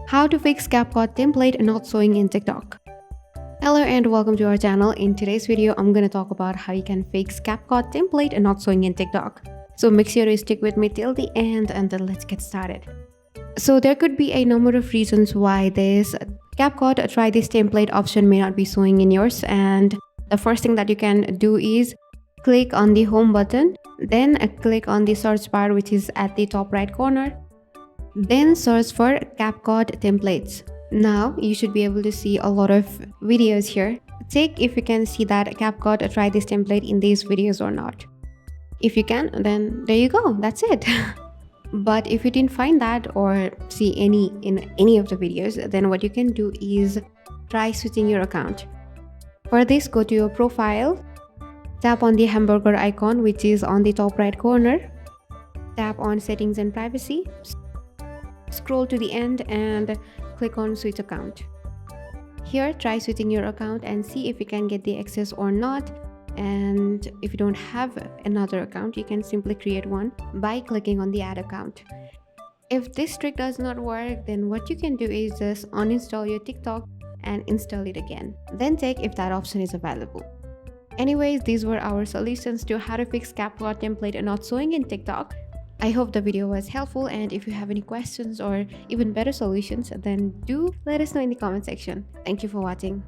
How to fix CapCut template not showing in TikTok. Hello and welcome to our channel. In today's video, I'm going to talk about how you can fix CapCut template not showing in TikTok. So make sure you stick with me till the end and then let's get started. So there could be a number of reasons why this CapCut try this template option may not be showing in yours, and the first thing that you can do is click on the home button, then click on the search bar which is at the top right corner. Then search for CapCut templates. Now you should be able to see a lot of videos here. Check if you can see that CapCut try this template in these videos or not. If you can, then there you go, that's it. But if you didn't find that or see any in any of the videos, then what you can do is try switching your account. For this, go to your profile, tap on the hamburger icon which is on the top right corner, tap on settings and privacy, scroll to the end and click on switch account. Here, try switching your account and see if you can get the access or not. And if you don't have another account, you can simply create one by clicking on the add account. If this trick does not work, then what you can do is just uninstall your TikTok and install it again. Then check if that option is available. Anyways, these were our solutions to how to fix CapCut template not showing in TikTok. I hope the video was helpful, and if you have any questions or even better solutions, then do let us know in the comment section. Thank you for watching.